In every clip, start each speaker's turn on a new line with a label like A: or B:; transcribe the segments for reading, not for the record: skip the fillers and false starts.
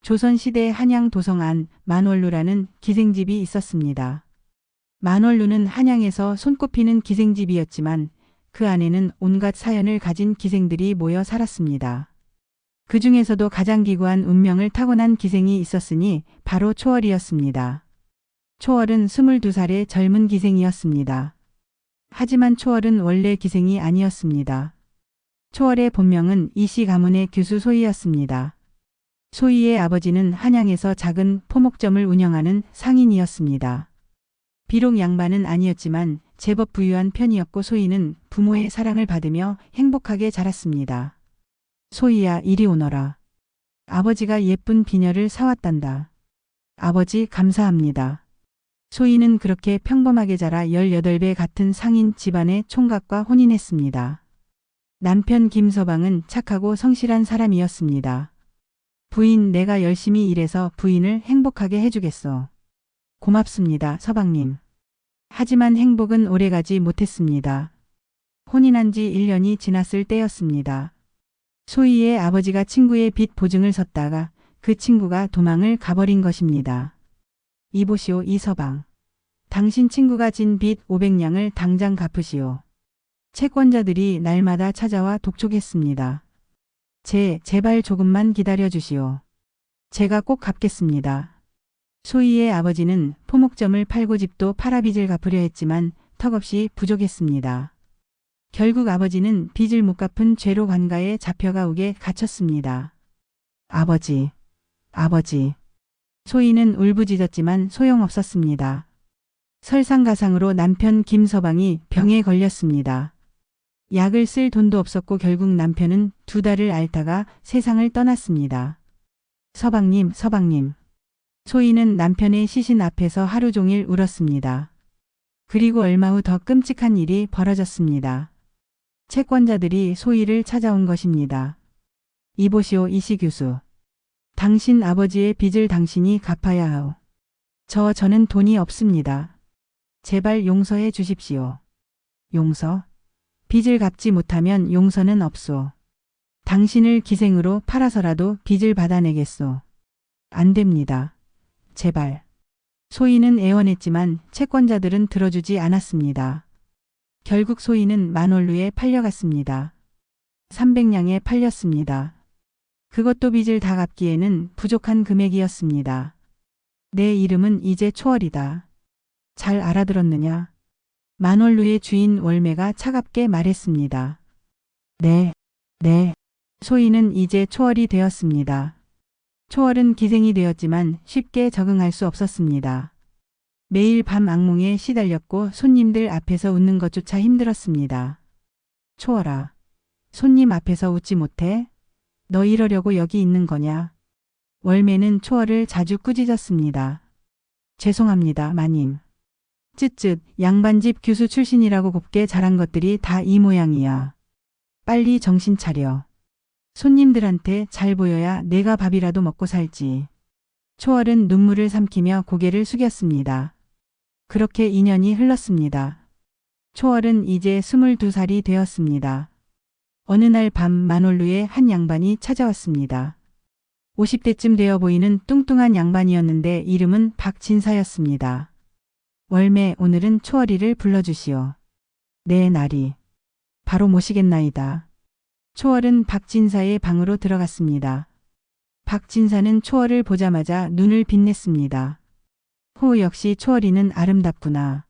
A: 조선시대 한양 도성안 만월루라는 기생집이 있었습니다. 만월루는 한양에서 손꼽히는 기생집이었지만 그 안에는 온갖 사연을 가진 기생들이 모여 살았습니다. 그 중에서도 가장 기구한 운명을 타고난 기생이 있었으니 바로 초월이었습니다. 초월은 22살의 젊은 기생이었습니다. 하지만 초월은 원래 기생이 아니었습니다. 초월의 본명은 이씨 가문의 규수 소희였습니다. 소희의 아버지는 한양에서 작은 포목점을 운영하는 상인이었습니다. 비록 양반은 아니었지만 제법 부유한 편이었고 소희는 부모의 사랑을 받으며 행복하게 자랐습니다. 소희야, 이리 오너라. 아버지가 예쁜 비녀를 사왔단다. 아버지, 감사합니다. 소희는 그렇게 평범하게 자라 18배 같은 상인 집안의 총각과 혼인했습니다. 남편 김서방은 착하고 성실한 사람이었습니다. 부인, 내가 열심히 일해서 부인을 행복하게 해주겠소. 고맙습니다, 서방님. 하지만 행복은 오래가지 못했습니다. 혼인한 지 1년이 지났을 때였습니다. 소희의 아버지가 친구의 빚 보증을 섰다가 그 친구가 도망을 가버린 것입니다. 이보시오, 이서방. 당신 친구가 진 빚 500냥을 당장 갚으시오. 채권자들이 날마다 찾아와 독촉했습니다. 제발 조금만 기다려 주시오. 제가 꼭 갚겠습니다. 소희의 아버지는 포목점을 팔고 집도 팔아 빚을 갚으려 했지만 턱없이 부족했습니다. 결국 아버지는 빚을 못 갚은 죄로 관가에 잡혀가 옥에 갇혔습니다. 아버지. 소희는 울부짖었지만 소용없었습니다. 설상가상으로 남편 김서방이 병에 걸렸습니다. 약을 쓸 돈도 없었고 결국 남편은 2달을 앓다가 세상을 떠났습니다. 서방님. 소희는 남편의 시신 앞에서 하루 종일 울었습니다. 그리고 얼마 후 더 끔찍한 일이 벌어졌습니다. 채권자들이 소희를 찾아온 것입니다. 이보시오, 이씨 교수. 당신 아버지의 빚을 당신이 갚아야 하오. 저는 돈이 없습니다. 제발 용서해 주십시오. 용서? 빚을 갚지 못하면 용서는 없소. 당신을 기생으로 팔아서라도 빚을 받아내겠소. 안 됩니다. 제발. 소희는 애원했지만 채권자들은 들어주지 않았습니다. 결국 소희는 만월루에 팔려갔습니다. 300냥에 팔렸습니다. 그것도 빚을 다 갚기에는 부족한 금액이었습니다. 내 이름은 이제 초월이다. 잘 알아들었느냐? 만월루의 주인 월매가 차갑게 말했습니다. 네. 소희는 이제 초월이 되었습니다. 초월은 기생이 되었지만 쉽게 적응할 수 없었습니다. 매일 밤 악몽에 시달렸고 손님들 앞에서 웃는 것조차 힘들었습니다. 초월아, 손님 앞에서 웃지 못해? 너 이러려고 여기 있는 거냐? 월매는 초월을 자주 꾸짖었습니다. 죄송합니다, 마님. 쯧쯧, 양반집 교수 출신이라고 곱게 자란 것들이 다 이 모양이야. 빨리 정신 차려. 손님들한테 잘 보여야 내가 밥이라도 먹고 살지. 초월은 눈물을 삼키며 고개를 숙였습니다. 그렇게 2년이 흘렀습니다. 초월은 이제 22살이 되었습니다. 어느 날 밤 만월루에 한 양반이 찾아왔습니다. 50대쯤 되어 보이는 뚱뚱한 양반이었는데 이름은 박진사였습니다. 월매, 오늘은 초월이를 불러주시오. 네, 나리. 바로 모시겠나이다. 초월은 박진사의 방으로 들어갔습니다. 박진사는 초월을 보자마자 눈을 빛냈습니다. 역시 초월이는 아름답구나.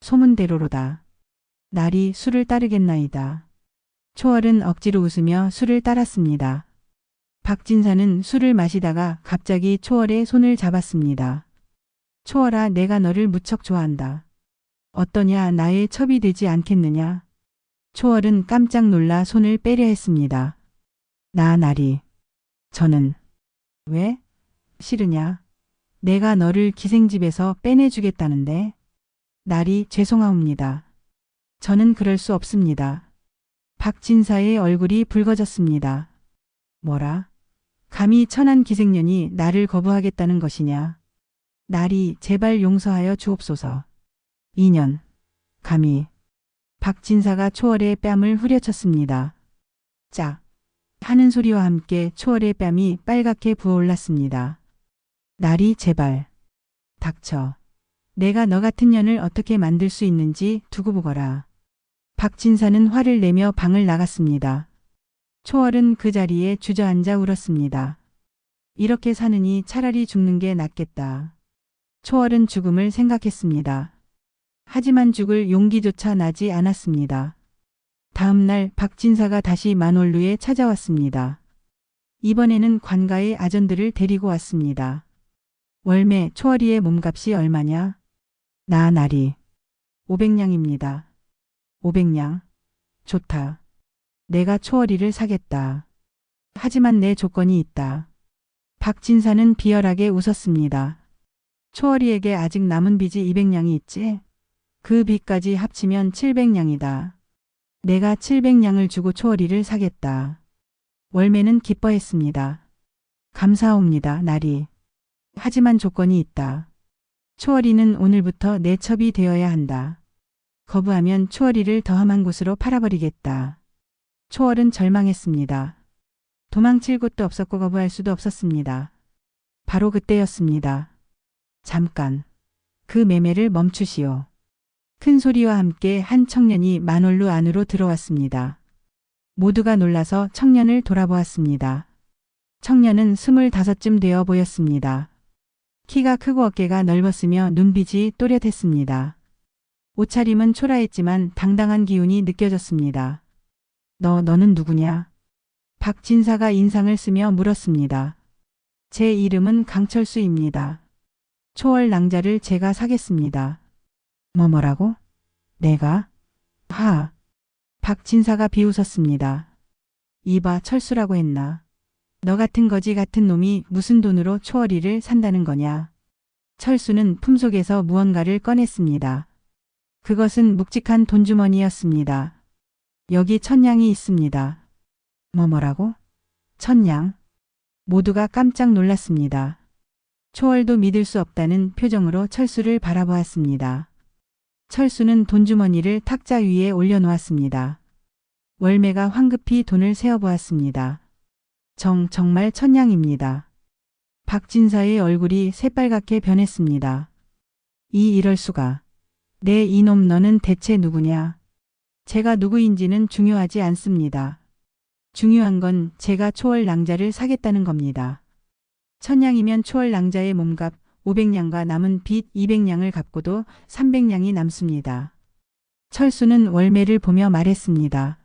A: 소문대로로다. 나리, 술을 따르겠나이다. 초월은 억지로 웃으며 술을 따랐습니다. 박진사는 술을 마시다가 갑자기 초월의 손을 잡았습니다. 초월아, 내가 너를 무척 좋아한다. 어떠냐, 나의 첩이 되지 않겠느냐? 초월은 깜짝 놀라 손을 빼려 했습니다. 나리. 저는. 왜? 싫으냐? 내가 너를 기생집에서 빼내주겠다는데. 나리, 죄송하옵니다. 저는 그럴 수 없습니다. 박진사의 얼굴이 붉어졌습니다. 뭐라? 감히 천한 기생년이 나를 거부하겠다는 것이냐? 나리, 제발 용서하여 주옵소서. 2년. 감히. 박진사가 초월의 뺨을 후려쳤습니다. 짝. 하는 소리와 함께 초월의 뺨이 빨갛게 부어올랐습니다. 날이 제발. 닥쳐. 내가 너 같은 년을 어떻게 만들 수 있는지 두고 보거라. 박진사는 화를 내며 방을 나갔습니다. 초월은 그 자리에 주저앉아 울었습니다. 이렇게 사느니 차라리 죽는 게 낫겠다. 초월은 죽음을 생각했습니다. 하지만 죽을 용기조차 나지 않았습니다. 다음 날 박진사가 다시 만월루에 찾아왔습니다. 이번에는 관가의 아전들을 데리고 왔습니다. 월매 초월이의 몸값이 얼마냐? 나 나리. 500냥입니다. 500냥. 좋다. 내가 초월이를 사겠다. 하지만 내 조건이 있다. 박진사는 비열하게 웃었습니다. 초월이에게 아직 남은 빚이 200냥이 있지? 그 빚까지 합치면 700냥이다. 내가 700냥을 주고 초월이를 사겠다. 월매는 기뻐했습니다. 감사옵니다, 나리. 하지만 조건이 있다. 초월이는 오늘부터 내 첩이 되어야 한다. 거부하면 초월이를 더 험한 곳으로 팔아버리겠다. 초월은 절망했습니다. 도망칠 곳도 없었고 거부할 수도 없었습니다. 바로 그때였습니다. 잠깐. 그 매매를 멈추시오. 큰 소리와 함께 한 청년이 만월루 안으로 들어왔습니다. 모두가 놀라서 청년을 돌아보았습니다. 청년은 25쯤 되어 보였습니다. 키가 크고 어깨가 넓었으며 눈빛이 또렷했습니다. 옷차림은 초라했지만 당당한 기운이 느껴졌습니다. 너는 누구냐? 박진사가 인상을 쓰며 물었습니다. 제 이름은 강철수입니다. 초월 낭자를 제가 사겠습니다. 뭐라고? 내가? 하. 박진사가 비웃었습니다. 이봐 철수라고 했나? 너 같은 거지 같은 놈이 무슨 돈으로 초월이를 산다는 거냐? 철수는 품속에서 무언가를 꺼냈습니다. 그것은 묵직한 돈주머니였습니다. 여기 1000냥이 있습니다. 뭐라고? 1000냥? 모두가 깜짝 놀랐습니다. 초월도 믿을 수 없다는 표정으로 철수를 바라보았습니다. 철수는 돈주머니를 탁자 위에 올려놓았습니다. 월매가 황급히 돈을 세어보았습니다. 정말 1000냥입니다. 박진사의 얼굴이 새빨갛게 변했습니다. 이럴 수가. 내 이놈 너는 대체 누구냐? 제가 누구인지는 중요하지 않습니다. 중요한 건 제가 초월 낭자를 사겠다는 겁니다. 1000냥이면 초월 낭자의 몸값 500냥과 남은 빚 200냥을 갚고도 300냥이 남습니다. 철수는 월매를 보며 말했습니다.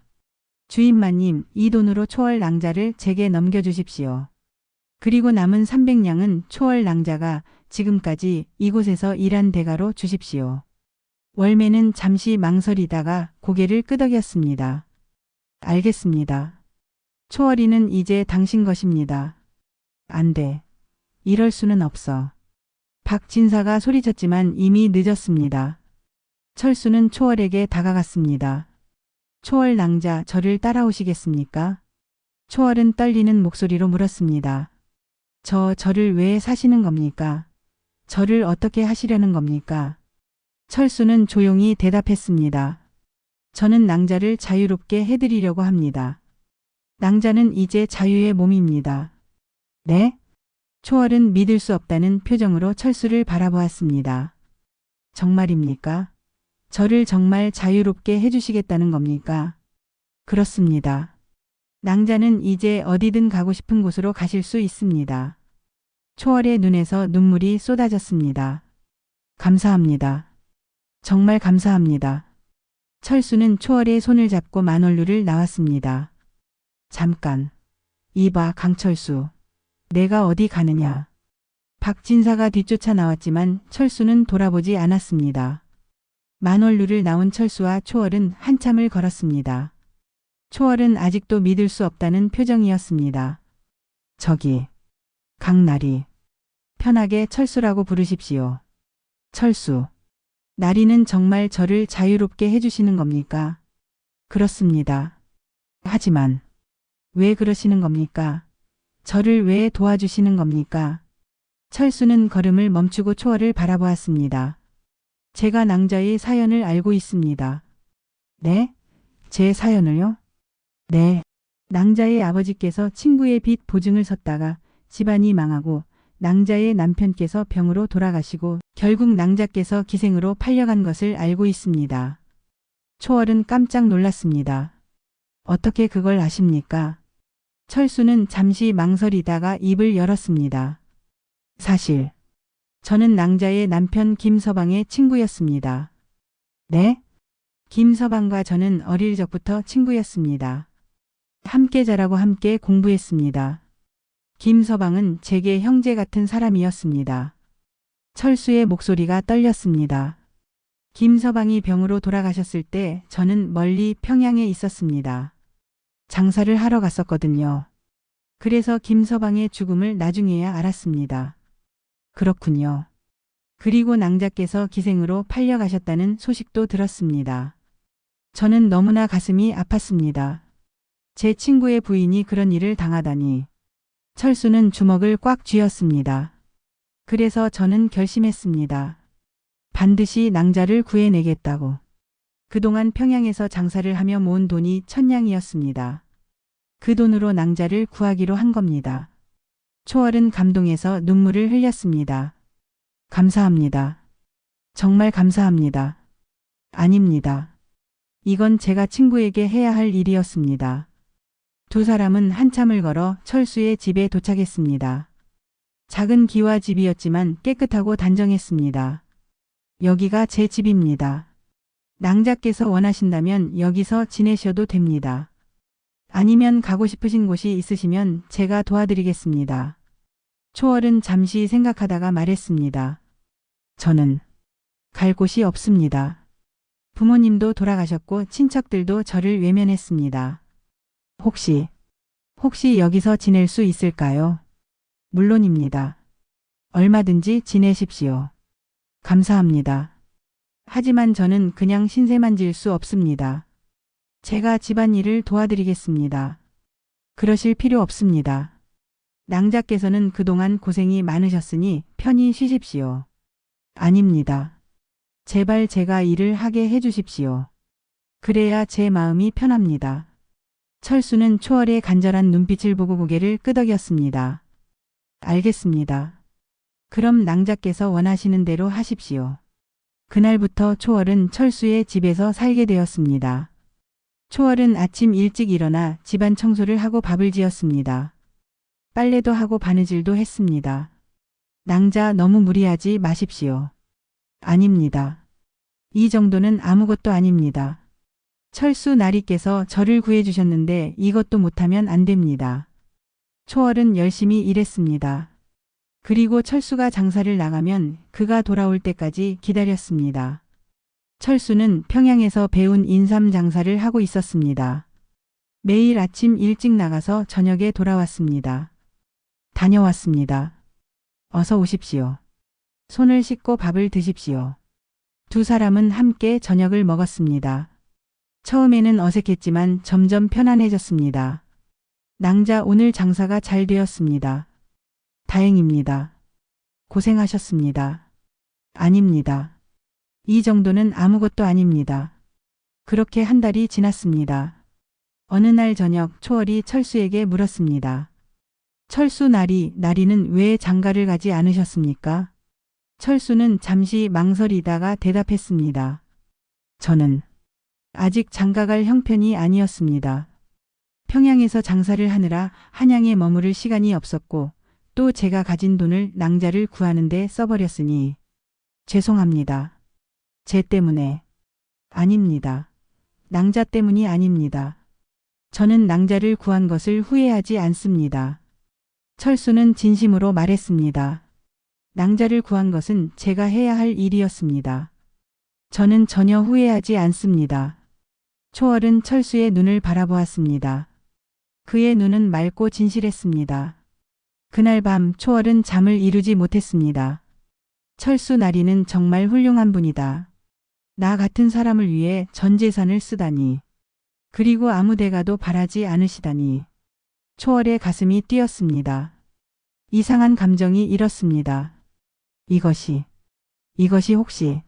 A: 주인마님, 이 돈으로 초월 낭자를 제게 넘겨주십시오. 그리고 남은 300냥은 초월 낭자가 지금까지 이곳에서 일한 대가로 주십시오. 월매는 잠시 망설이다가 고개를 끄덕였습니다. 알겠습니다. 초월이는 이제 당신 것입니다. 안 돼. 이럴 수는 없어. 박진사가 소리쳤지만 이미 늦었습니다. 철수는 초월에게 다가갔습니다. 초월 낭자, 저를 따라오시겠습니까? 초월은 떨리는 목소리로 물었습니다. 저를 왜 사시는 겁니까? 저를 어떻게 하시려는 겁니까? 철수는 조용히 대답했습니다. 저는 낭자를 자유롭게 해드리려고 합니다. 낭자는 이제 자유의 몸입니다. 네? 초월은 믿을 수 없다는 표정으로 철수를 바라보았습니다. 정말입니까? 저를 정말 자유롭게 해주시겠다는 겁니까? 그렇습니다. 낭자는 이제 어디든 가고 싶은 곳으로 가실 수 있습니다. 초월의 눈에서 눈물이 쏟아졌습니다. 감사합니다. 정말 감사합니다. 철수는 초월의 손을 잡고 만월루를 나왔습니다. 잠깐. 이봐 강철수. 내가 어디 가느냐. 박진사가 뒤쫓아 나왔지만 철수는 돌아보지 않았습니다. 만월루를 나온 철수와 초월은 한참을 걸었습니다. 초월은 아직도 믿을 수 없다는 표정이었습니다. 저기. 강나리. 편하게 철수라고 부르십시오. 철수. 나리는 정말 저를 자유롭게 해주시는 겁니까? 그렇습니다. 하지만 왜 그러시는 겁니까? 저를 왜 도와주시는 겁니까? 철수는 걸음을 멈추고 초월을 바라보았습니다. 제가 낭자의 사연을 알고 있습니다. 네? 제 사연을요? 네. 낭자의 아버지께서 친구의 빚 보증을 섰다가 집안이 망하고 낭자의 남편께서 병으로 돌아가시고 결국 낭자께서 기생으로 팔려간 것을 알고 있습니다. 초월은 깜짝 놀랐습니다. 어떻게 그걸 아십니까? 철수는 잠시 망설이다가 입을 열었습니다. 사실 저는 낭자의 남편 김서방의 친구였습니다. 네? 김서방과 저는 어릴 적부터 친구였습니다. 함께 자라고 함께 공부했습니다. 김서방은 제게 형제 같은 사람이었습니다. 철수의 목소리가 떨렸습니다. 김서방이 병으로 돌아가셨을 때 저는 멀리 평양에 있었습니다. 장사를 하러 갔었거든요. 그래서 김서방의 죽음을 나중에야 알았습니다. 그렇군요. 그리고 낭자께서 기생으로 팔려가셨다는 소식도 들었습니다. 저는 너무나 가슴이 아팠습니다. 제 친구의 부인이 그런 일을 당하다니. 철수는 주먹을 꽉 쥐었습니다. 그래서 저는 결심했습니다. 반드시 낭자를 구해내겠다고. 그동안 평양에서 장사를 하며 모은 돈이 1000냥이었습니다. 그 돈으로 낭자를 구하기로 한 겁니다. 초월은 감동해서 눈물을 흘렸습니다. 감사합니다. 정말 감사합니다. 아닙니다. 이건 제가 친구에게 해야 할 일이었습니다. 두 사람은 한참을 걸어 철수의 집에 도착했습니다. 작은 기와 집이었지만 깨끗하고 단정했습니다. 여기가 제 집입니다. 낭자께서 원하신다면 여기서 지내셔도 됩니다. 아니면 가고 싶으신 곳이 있으시면 제가 도와드리겠습니다. 초월은 잠시 생각하다가 말했습니다. 저는 갈 곳이 없습니다. 부모님도 돌아가셨고 친척들도 저를 외면했습니다. 혹시 여기서 지낼 수 있을까요? 물론입니다. 얼마든지 지내십시오. 감사합니다. 하지만 저는 그냥 신세만 질 수 없습니다. 제가 집안일을 도와드리겠습니다. 그러실 필요 없습니다. 낭자께서는 그동안 고생이 많으셨으니 편히 쉬십시오. 아닙니다. 제발 제가 일을 하게 해주십시오. 그래야 제 마음이 편합니다. 철수는 초월의 간절한 눈빛을 보고 고개를 끄덕였습니다. 알겠습니다. 그럼 낭자께서 원하시는 대로 하십시오. 그날부터 초월은 철수의 집에서 살게 되었습니다. 초월은 아침 일찍 일어나 집안 청소를 하고 밥을 지었습니다. 빨래도 하고 바느질도 했습니다. 낭자 너무 무리하지 마십시오. 아닙니다. 이 정도는 아무것도 아닙니다. 철수 나리께서 저를 구해주셨는데 이것도 못하면 안 됩니다. 초월은 열심히 일했습니다. 그리고 철수가 장사를 나가면 그가 돌아올 때까지 기다렸습니다. 철수는 평양에서 배운 인삼 장사를 하고 있었습니다. 매일 아침 일찍 나가서 저녁에 돌아왔습니다. 다녀왔습니다. 어서 오십시오. 손을 씻고 밥을 드십시오. 두 사람은 함께 저녁을 먹었습니다. 처음에는 어색했지만 점점 편안해졌습니다. 낭자 오늘 장사가 잘 되었습니다. 다행입니다. 고생하셨습니다. 아닙니다. 이 정도는 아무것도 아닙니다. 그렇게 한 달이 지났습니다. 어느 날 저녁 초월이 철수에게 물었습니다. 철수 나리는 왜 장가를 가지 않으셨습니까? 철수는 잠시 망설이다가 대답했습니다. 저는 아직 장가갈 형편이 아니었습니다. 평양에서 장사를 하느라 한양에 머무를 시간이 없었고 또 제가 가진 돈을 낭자를 구하는 데 써버렸으니 죄송합니다. 제 때문에. 아닙니다. 낭자 때문이 아닙니다. 저는 낭자를 구한 것을 후회하지 않습니다. 철수는 진심으로 말했습니다. 낭자를 구한 것은 제가 해야 할 일이었습니다. 저는 전혀 후회하지 않습니다. 초월은 철수의 눈을 바라보았습니다. 그의 눈은 맑고 진실했습니다. 그날 밤 초월은 잠을 이루지 못했습니다. 철수 나리는 정말 훌륭한 분이다. 나 같은 사람을 위해 전 재산을 쓰다니. 그리고 아무 대가도 바라지 않으시다니. 초월의 가슴이 뛰었습니다. 이상한 감정이 일었습니다. 이것이 혹시.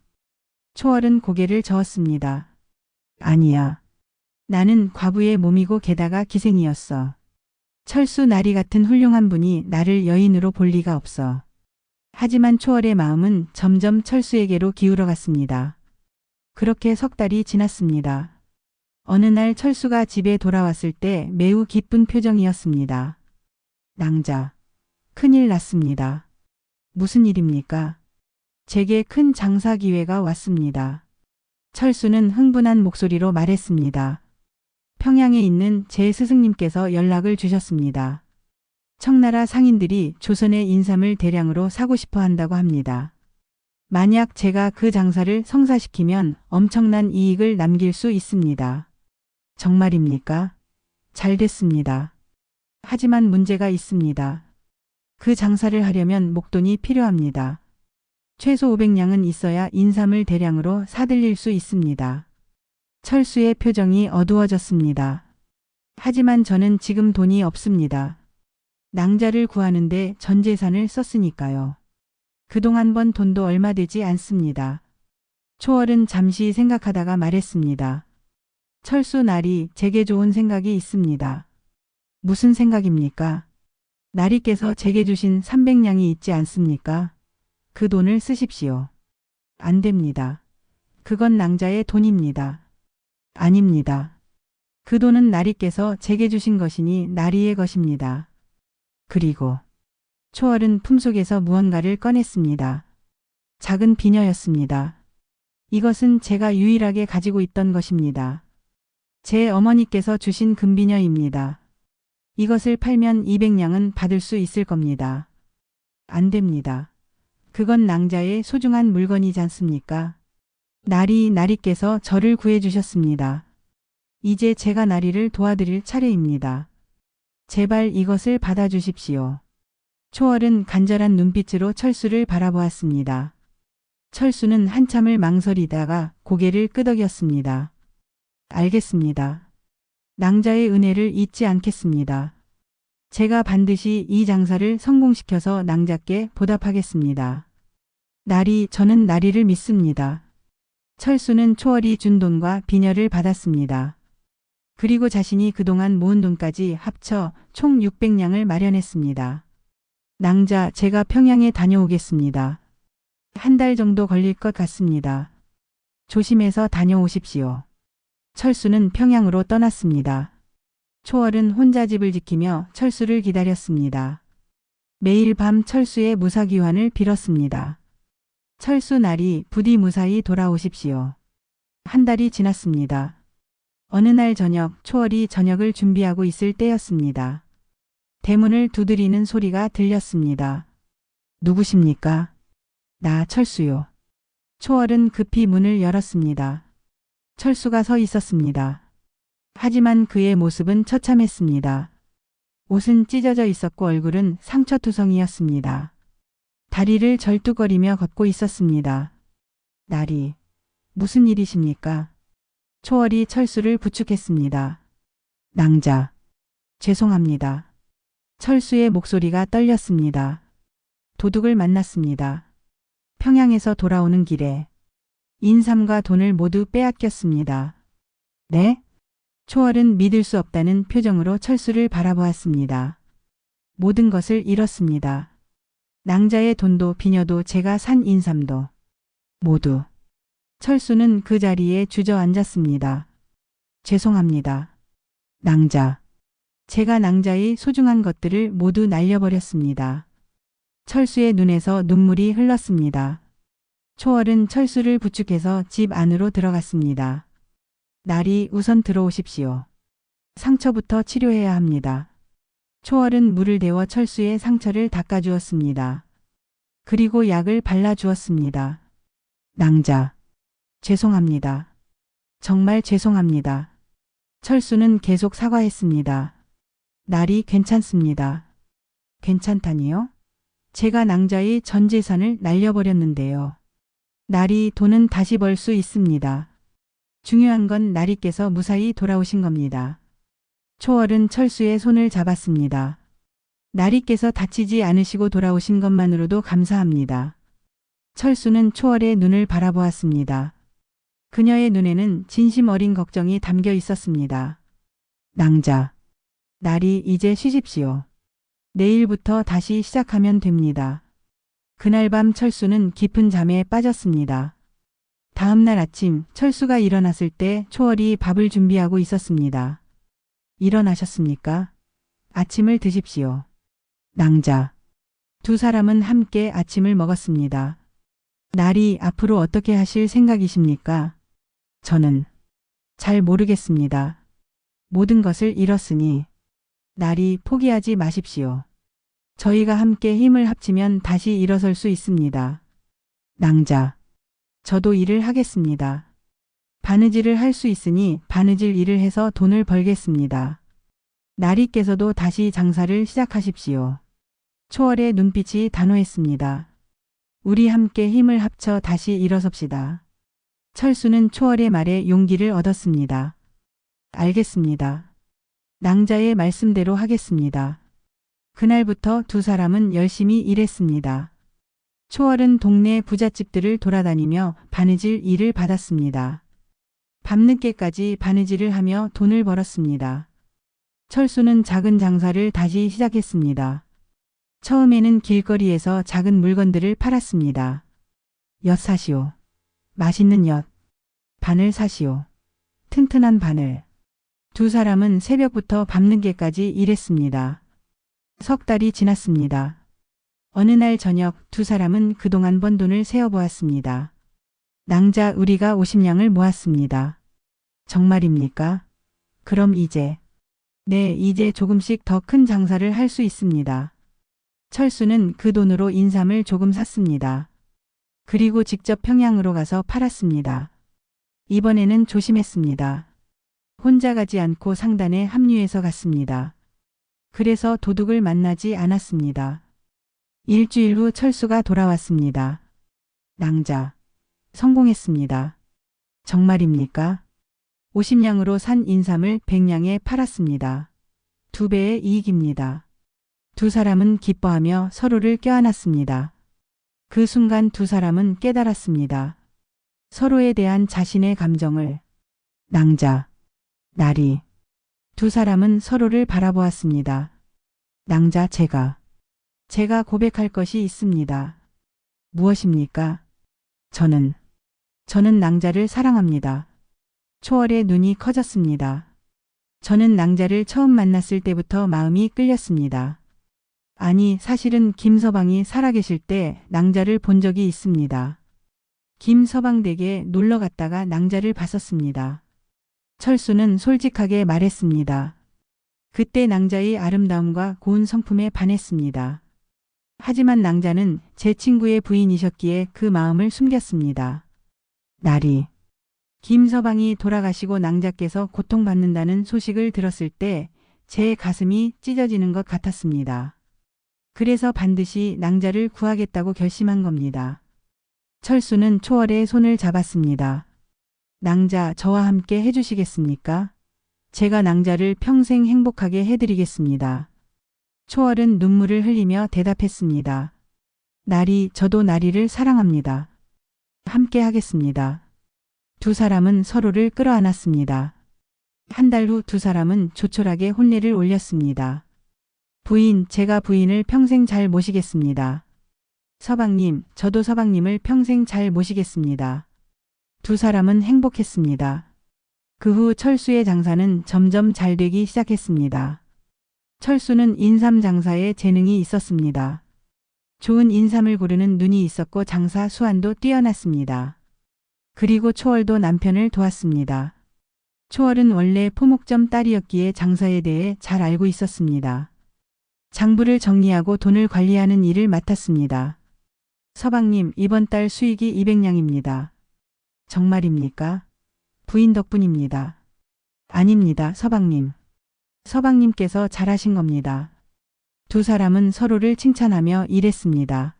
A: 초월은 고개를 저었습니다. 아니야. 나는 과부의 몸이고 게다가 기생이었어. 철수 나리 같은 훌륭한 분이 나를 여인으로 볼 리가 없어. 하지만 초월의 마음은 점점 철수에게로 기울어 갔습니다. 그렇게 석 달이 지났습니다. 어느 날 철수가 집에 돌아왔을 때 매우 기쁜 표정이었습니다. 낭자, 큰일 났습니다. 무슨 일입니까? 제게 큰 장사 기회가 왔습니다. 철수는 흥분한 목소리로 말했습니다. 평양에 있는 제 스승님께서 연락을 주셨습니다. 청나라 상인들이 조선의 인삼을 대량으로 사고 싶어 한다고 합니다. 만약 제가 그 장사를 성사시키면 엄청난 이익을 남길 수 있습니다. 정말입니까? 잘 됐습니다. 하지만 문제가 있습니다. 그 장사를 하려면 목돈이 필요합니다. 최소 500냥은 있어야 인삼을 대량으로 사들일 수 있습니다. 철수의 표정이 어두워졌습니다. 하지만 저는 지금 돈이 없습니다. 낭자를 구하는데 전 재산을 썼으니까요. 그동안 번 돈도 얼마 되지 않습니다. 초월은 잠시 생각하다가 말했습니다. 철수 나리, 제게 좋은 생각이 있습니다. 무슨 생각입니까? 나리께서 제게 주신 300냥이 있지 않습니까? 그 돈을 쓰십시오. 안 됩니다. 그건 낭자의 돈입니다. 아닙니다. 그 돈은 나리께서 제게 주신 것이니 나리의 것입니다. 그리고 초월은 품속에서 무언가를 꺼냈습니다. 작은 비녀였습니다. 이것은 제가 유일하게 가지고 있던 것입니다. 제 어머니께서 주신 금비녀입니다. 이것을 팔면 200냥은 받을 수 있을 겁니다. 안 됩니다. 그건 낭자의 소중한 물건이지 않습니까? 나리께서 저를 구해주셨습니다. 이제 제가 나리를 도와드릴 차례입니다. 제발 이것을 받아주십시오. 초월은 간절한 눈빛으로 철수를 바라보았습니다. 철수는 한참을 망설이다가 고개를 끄덕였습니다. 알겠습니다. 낭자의 은혜를 잊지 않겠습니다. 제가 반드시 이 장사를 성공시켜서 낭자께 보답하겠습니다. 저는 나리를 믿습니다. 철수는 초월이 준 돈과 비녀를 받았습니다. 그리고 자신이 그동안 모은 돈까지 합쳐 총 600냥을 마련했습니다. 낭자, 제가 평양에 다녀오겠습니다. 한 달 정도 걸릴 것 같습니다. 조심해서 다녀오십시오. 철수는 평양으로 떠났습니다. 초월은 혼자 집을 지키며 철수를 기다렸습니다. 매일 밤 철수의 무사귀환을 빌었습니다. 철수 나리, 부디 무사히 돌아오십시오. 한 달이 지났습니다. 어느 날 저녁, 초월이 저녁을 준비하고 있을 때였습니다. 대문을 두드리는 소리가 들렸습니다. 누구십니까? 나 철수요. 초월은 급히 문을 열었습니다. 철수가 서 있었습니다. 하지만 그의 모습은 처참했습니다. 옷은 찢어져 있었고 얼굴은 상처투성이었습니다. 다리를 절뚝거리며 걷고 있었습니다. 나리, 무슨 일이십니까? 초월이 철수를 부축했습니다. 낭자, 죄송합니다. 철수의 목소리가 떨렸습니다. 도둑을 만났습니다. 평양에서 돌아오는 길에 인삼과 돈을 모두 빼앗겼습니다. 네? 초월은 믿을 수 없다는 표정으로 철수를 바라보았습니다. 모든 것을 잃었습니다. 낭자의 돈도 비녀도 제가 산 인삼도 모두. 철수는 그 자리에 주저앉았습니다. 죄송합니다. 낭자. 제가 낭자의 소중한 것들을 모두 날려버렸습니다. 철수의 눈에서 눈물이 흘렀습니다. 초월은 철수를 부축해서 집 안으로 들어갔습니다. 나리, 우선 들어오십시오. 상처부터 치료해야 합니다. 초월은 물을 데워 철수의 상처를 닦아주었습니다. 그리고 약을 발라주었습니다. 낭자, 죄송합니다. 정말 죄송합니다. 철수는 계속 사과했습니다. 나리, 괜찮습니다. 괜찮다니요? 제가 낭자의 전 재산을 날려버렸는데요. 나리, 돈은 다시 벌 수 있습니다. 중요한 건 나리께서 무사히 돌아오신 겁니다. 초월은 철수의 손을 잡았습니다. 나리께서 다치지 않으시고 돌아오신 것만으로도 감사합니다. 철수는 초월의 눈을 바라보았습니다. 그녀의 눈에는 진심 어린 걱정이 담겨 있었습니다. 낭자, 나리 이제 쉬십시오. 내일부터 다시 시작하면 됩니다. 그날 밤 철수는 깊은 잠에 빠졌습니다. 다음 날 아침 철수가 일어났을 때 초월이 밥을 준비하고 있었습니다. 일어나셨습니까? 아침을 드십시오. 낭자. 두 사람은 함께 아침을 먹었습니다. 나리 앞으로 어떻게 하실 생각이십니까? 저는 잘 모르겠습니다. 모든 것을 잃었으니 나리 포기하지 마십시오. 저희가 함께 힘을 합치면 다시 일어설 수 있습니다. 낭자. 저도 일을 하겠습니다. 바느질을 할 수 있으니 바느질 일을 해서 돈을 벌겠습니다. 나리께서도 다시 장사를 시작하십시오. 초월의 눈빛이 단호했습니다. 우리 함께 힘을 합쳐 다시 일어섭시다. 철수는 초월의 말에 용기를 얻었습니다. 알겠습니다. 낭자의 말씀대로 하겠습니다. 그날부터 두 사람은 열심히 일했습니다. 초월은 동네 부잣집들을 돌아다니며 바느질 일을 받았습니다. 밤늦게까지 바느질을 하며 돈을 벌었습니다. 철수는 작은 장사를 다시 시작했습니다. 처음에는 길거리에서 작은 물건들을 팔았습니다. 엿 사시오. 맛있는 엿. 바늘 사시오. 튼튼한 바늘. 두 사람은 새벽부터 밤늦게까지 일했습니다. 석 달이 지났습니다. 어느 날 저녁 두 사람은 그동안 번 돈을 세어보았습니다. 낭자 우리가 50냥을 모았습니다. 정말입니까? 그럼 이제. 네, 이제 조금씩 더 큰 장사를 할 수 있습니다. 철수는 그 돈으로 인삼을 조금 샀습니다. 그리고 직접 평양으로 가서 팔았습니다. 이번에는 조심했습니다. 혼자 가지 않고 상단에 합류해서 갔습니다. 그래서 도둑을 만나지 않았습니다. 일주일 후 철수가 돌아왔습니다. 낭자, 성공했습니다. 정말입니까? 50냥으로 산 인삼을 100냥에 팔았습니다. 2배의 이익입니다. 두 사람은 기뻐하며 서로를 껴안았습니다. 그 순간 두 사람은 깨달았습니다. 서로에 대한 자신의 감정을. 낭자, 나리. 두 사람은 서로를 바라보았습니다. 낭자 제가 고백할 것이 있습니다. 무엇입니까? 저는 낭자를 사랑합니다. 초월의 눈이 커졌습니다. 저는 낭자를 처음 만났을 때부터 마음이 끌렸습니다. 아니, 사실은 김서방이 살아계실 때 낭자를 본 적이 있습니다. 김서방 댁에 놀러 갔다가 낭자를 봤었습니다. 철수는 솔직하게 말했습니다. 그때 낭자의 아름다움과 고운 성품에 반했습니다. 하지만 낭자는 제 친구의 부인이셨기에 그 마음을 숨겼습니다. 나리. 김서방이 돌아가시고 낭자께서 고통받는다는 소식을 들었을 때 제 가슴이 찢어지는 것 같았습니다. 그래서 반드시 낭자를 구하겠다고 결심한 겁니다. 철수는 초월의 손을 잡았습니다. 낭자 저와 함께 해주시겠습니까? 제가 낭자를 평생 행복하게 해드리겠습니다. 초월은 눈물을 흘리며 대답했습니다. 나리, 저도 나리를 사랑합니다. 함께 하겠습니다. 두 사람은 서로를 끌어안았습니다. 한 달 후 두 사람은 조촐하게 혼례를 올렸습니다. 부인, 제가 부인을 평생 잘 모시겠습니다. 서방님, 저도 서방님을 평생 잘 모시겠습니다. 두 사람은 행복했습니다. 그 후 철수의 장사는 점점 잘 되기 시작했습니다. 철수는 인삼 장사에 재능이 있었습니다. 좋은 인삼을 고르는 눈이 있었고 장사 수완도 뛰어났습니다. 그리고 초월도 남편을 도왔습니다. 초월은 원래 포목점 딸이었기에 장사에 대해 잘 알고 있었습니다. 장부를 정리하고 돈을 관리하는 일을 맡았습니다. 서방님, 이번 달 수익이 200냥입니다. 정말입니까? 부인 덕분입니다. 아닙니다, 서방님. 서방님께서 잘하신 겁니다. 두 사람은 서로를 칭찬하며 일했습니다.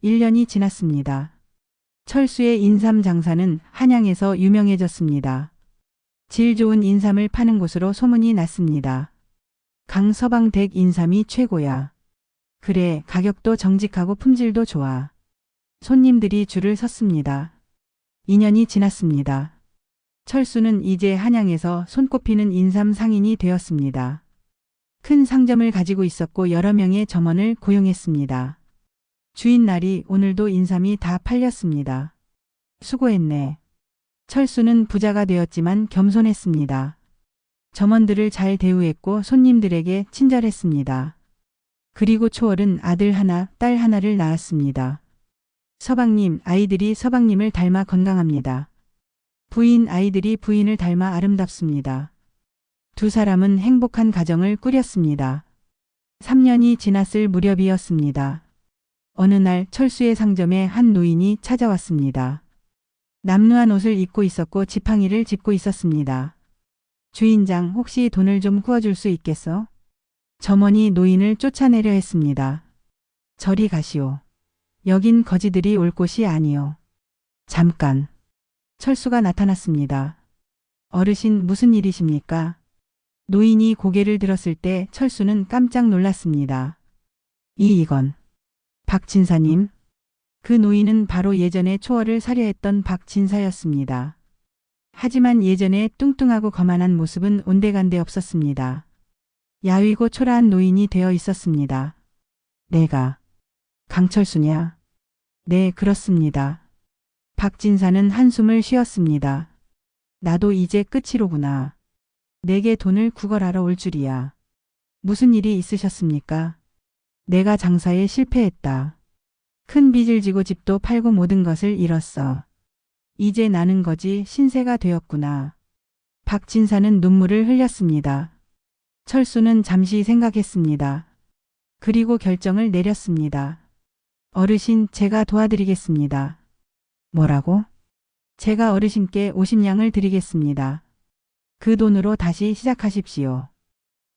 A: 1년이 지났습니다. 철수의 인삼 장사는 한양에서 유명해졌습니다. 질 좋은 인삼을 파는 곳으로 소문이 났습니다. 강서방 댁 인삼이 최고야. 그래, 가격도 정직하고 품질도 좋아. 손님들이 줄을 섰습니다. 2년이 지났습니다. 철수는 이제 한양에서 손꼽히는 인삼 상인이 되었습니다. 큰 상점을 가지고 있었고 여러 명의 점원을 고용했습니다. 주인 날이 오늘도 인삼이 다 팔렸습니다. 수고했네. 철수는 부자가 되었지만 겸손했습니다. 점원들을 잘 대우했고 손님들에게 친절했습니다. 그리고 초월은 아들 하나, 딸 하나를 낳았습니다. 서방님, 아이들이 서방님을 닮아 건강합니다. 부인, 아이들이 부인을 닮아 아름답습니다. 두 사람은 행복한 가정을 꾸렸습니다. 3년이 지났을 무렵이었습니다. 어느 날 철수의 상점에 한 노인이 찾아왔습니다. 남루한 옷을 입고 있었고 지팡이를 짚고 있었습니다. 주인장, 혹시 돈을 좀 구워줄 수 있겠어? 점원이 노인을 쫓아내려 했습니다. 저리 가시오. 여긴 거지들이 올 곳이 아니오. 잠깐. 철수가 나타났습니다. 어르신, 무슨 일이십니까? 노인이 고개를 들었을 때 철수는 깜짝 놀랐습니다. 이건 박진사님. 그 노인은 바로 예전에 초월을 사려 했던 박진사였습니다. 하지만 예전에 뚱뚱하고 거만한 모습은 온데간데 없었습니다. 야위고 초라한 노인이 되어 있었습니다. 내가 강철수냐? 네, 그렇습니다. 박진사는 한숨을 쉬었습니다. 나도 이제 끝이로구나. 내게 돈을 구걸하러 올 줄이야. 무슨 일이 있으셨습니까? 내가 장사에 실패했다. 큰 빚을 지고 집도 팔고 모든 것을 잃었어. 이제 나는 거지 신세가 되었구나. 박진사는 눈물을 흘렸습니다. 철수는 잠시 생각했습니다. 그리고 결정을 내렸습니다. 어르신, 제가 도와드리겠습니다. 뭐라고? 제가 어르신께 50냥을 드리겠습니다. 그 돈으로 다시 시작하십시오.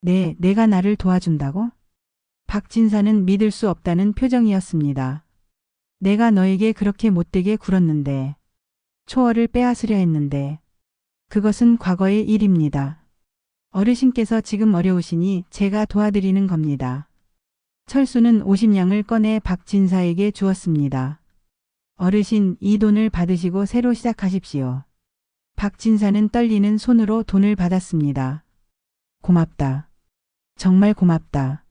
A: 네, 내가 나를 도와준다고? 박진사는 믿을 수 없다는 표정이었습니다. 내가 너에게 그렇게 못되게 굴었는데, 초월을 빼앗으려 했는데, 그것은 과거의 일입니다. 어르신께서 지금 어려우시니 제가 도와드리는 겁니다. 철수는 50냥을 꺼내 박진사에게 주었습니다. 어르신, 이 돈을 받으시고 새로 시작하십시오. 박진사는 떨리는 손으로 돈을 받았습니다. 고맙다. 정말 고맙다.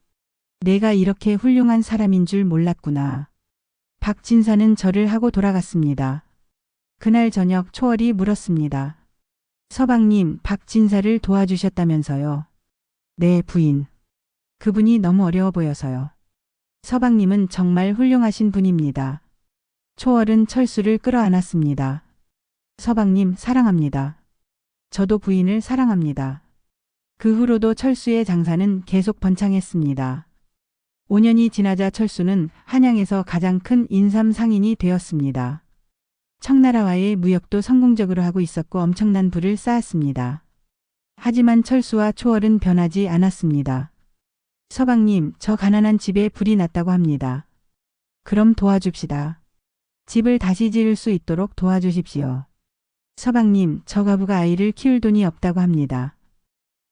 A: 내가 이렇게 훌륭한 사람인 줄 몰랐구나. 박진사는 절을 하고 돌아갔습니다. 그날 저녁 초월이 물었습니다. 서방님, 박진사를 도와주셨다면서요. 네, 부인. 그분이 너무 어려워 보여서요. 서방님은 정말 훌륭하신 분입니다. 초월은 철수를 끌어안았습니다. 서방님, 사랑합니다. 저도 부인을 사랑합니다. 그 후로도 철수의 장사는 계속 번창했습니다. 5년이 지나자 철수는 한양에서 가장 큰 인삼 상인이 되었습니다. 청나라와의 무역도 성공적으로 하고 있었고 엄청난 부를 쌓았습니다. 하지만 철수와 초월은 변하지 않았습니다. 서방님, 저 가난한 집에 불이 났다고 합니다. 그럼 도와줍시다. 집을 다시 지을 수 있도록 도와주십시오. 서방님, 저 과부가 아이를 키울 돈이 없다고 합니다.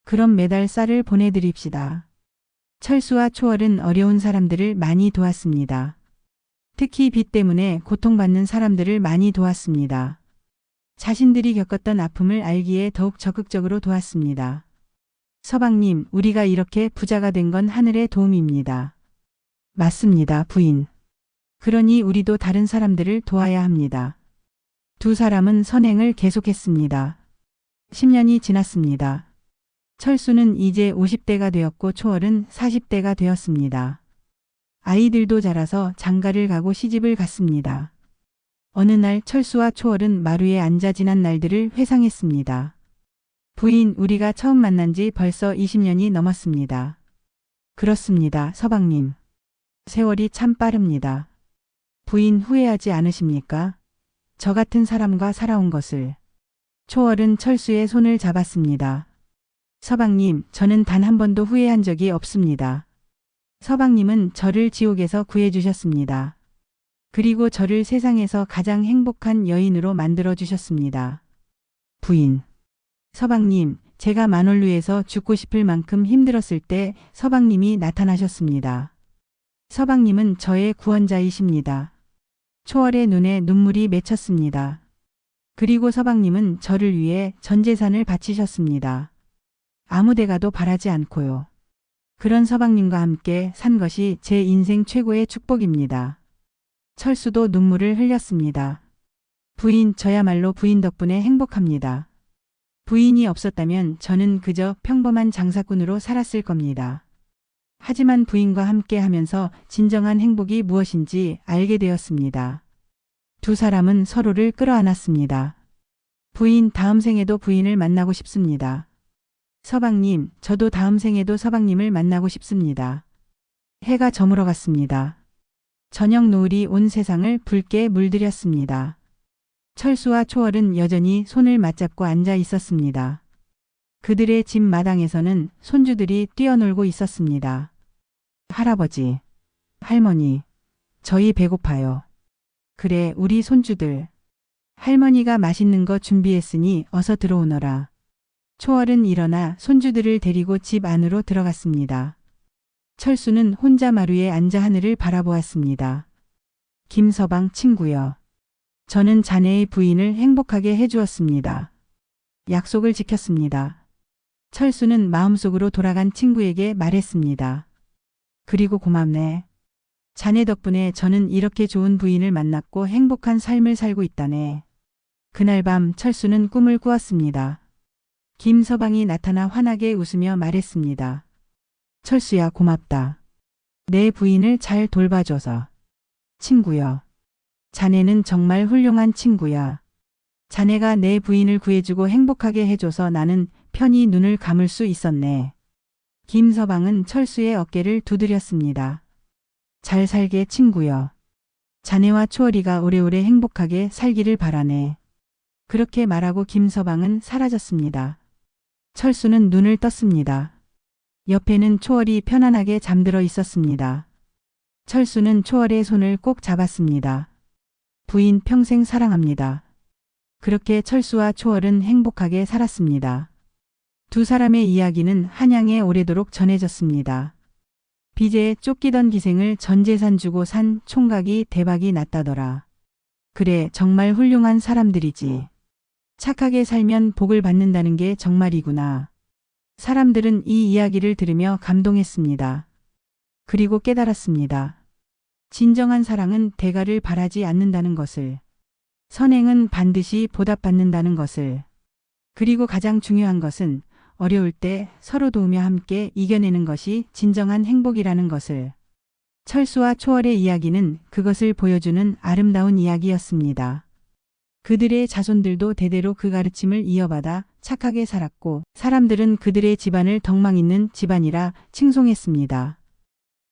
A: 그럼 매달 쌀을 보내드립시다. 철수와 초월은 어려운 사람들을 많이 도왔습니다. 특히 빚 때문에 고통받는 사람들을 많이 도왔습니다. 자신들이 겪었던 아픔을 알기에 더욱 적극적으로 도왔습니다. 서방님, 우리가 이렇게 부자가 된 건 하늘의 도움입니다. 맞습니다, 부인. 그러니 우리도 다른 사람들을 도와야 합니다. 두 사람은 선행을 계속했습니다. 10년이 지났습니다. 철수는 이제 50대가 되었고 초월은 40대가 되었습니다. 아이들도 자라서 장가를 가고 시집을 갔습니다. 어느 날 철수와 초월은 마루에 앉아 지난 날들을 회상했습니다. 부인, 우리가 처음 만난 지 벌써 20년이 넘었습니다. 그렇습니다, 서방님. 세월이 참 빠릅니다. 부인, 후회하지 않으십니까? 저 같은 사람과 살아온 것을. 초월은 철수의 손을 잡았습니다. 서방님, 저는 단 한 번도 후회한 적이 없습니다. 서방님은 저를 지옥에서 구해주셨습니다. 그리고 저를 세상에서 가장 행복한 여인으로 만들어주셨습니다. 부인. 서방님, 제가 만월루에서 죽고 싶을 만큼 힘들었을 때 서방님이 나타나셨습니다. 서방님은 저의 구원자이십니다. 초월의 눈에 눈물이 맺혔습니다. 그리고 서방님은 저를 위해 전 재산을 바치셨습니다. 아무 데 가도 바라지 않고요. 그런 서방님과 함께 산 것이 제 인생 최고의 축복입니다. 철수도 눈물을 흘렸습니다. 부인, 저야말로 부인 덕분에 행복합니다. 부인이 없었다면 저는 그저 평범한 장사꾼으로 살았을 겁니다. 하지만 부인과 함께 하면서 진정한 행복이 무엇인지 알게 되었습니다. 두 사람은 서로를 끌어안았습니다. 부인, 다음 생에도 부인을 만나고 싶습니다. 서방님, 저도 다음 생에도 서방님을 만나고 싶습니다. 해가 저물어 갔습니다. 저녁 노을이 온 세상을 붉게 물들였습니다. 철수와 초월은 여전히 손을 맞잡고 앉아 있었습니다. 그들의 집 마당에서는 손주들이 뛰어놀고 있었습니다. 할아버지, 할머니, 저희 배고파요. 그래, 우리 손주들. 할머니가 맛있는 거 준비했으니 어서 들어오너라. 초월은 일어나 손주들을 데리고 집 안으로 들어갔습니다. 철수는 혼자 마루에 앉아 하늘을 바라보았습니다. 김서방 친구여. 저는 자네의 부인을 행복하게 해주었습니다. 약속을 지켰습니다. 철수는 마음속으로 돌아간 친구에게 말했습니다. 그리고 고맙네. 자네 덕분에 저는 이렇게 좋은 부인을 만났고 행복한 삶을 살고 있다네. 그날 밤 철수는 꿈을 꾸었습니다. 김서방이 나타나 환하게 웃으며 말했습니다. 철수야, 고맙다. 내 부인을 잘 돌봐줘서. 친구여. 자네는 정말 훌륭한 친구야. 자네가 내 부인을 구해주고 행복하게 해줘서 나는 편히 눈을 감을 수 있었네. 김서방은 철수의 어깨를 두드렸습니다. 잘 살게 친구여. 자네와 초월이가 오래오래 행복하게 살기를 바라네. 그렇게 말하고 김서방은 사라졌습니다. 철수는 눈을 떴습니다. 옆에는 초월이 편안하게 잠들어 있었습니다. 철수는 초월의 손을 꼭 잡았습니다. 부인 평생 사랑합니다. 그렇게 철수와 초월은 행복하게 살았습니다. 두 사람의 이야기는 한양에 오래도록 전해졌습니다. 빚에 쫓기던 기생을 전 재산 주고 산 총각이 대박이 났다더라. 그래, 정말 훌륭한 사람들이지. 착하게 살면 복을 받는다는 게 정말이구나. 사람들은 이 이야기를 들으며 감동했습니다. 그리고 깨달았습니다. 진정한 사랑은 대가를 바라지 않는다는 것을. 선행은 반드시 보답받는다는 것을. 그리고 가장 중요한 것은 어려울 때 서로 도우며 함께 이겨내는 것이 진정한 행복이라는 것을. 철수와 초월의 이야기는 그것을 보여주는 아름다운 이야기였습니다. 그들의 자손들도 대대로 그 가르침을 이어받아 착하게 살았고 사람들은 그들의 집안을 덕망 있는 집안이라 칭송했습니다.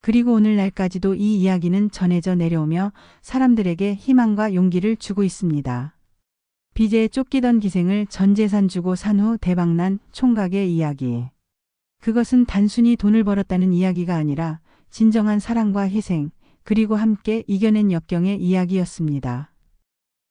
A: 그리고 오늘날까지도 이 이야기는 전해져 내려오며 사람들에게 희망과 용기를 주고 있습니다. 빚에 쫓기던 기생을 전 재산 주고 산 후 대박난 총각의 이야기. 그것은 단순히 돈을 벌었다는 이야기가 아니라 진정한 사랑과 희생, 그리고 함께 이겨낸 역경의 이야기였습니다.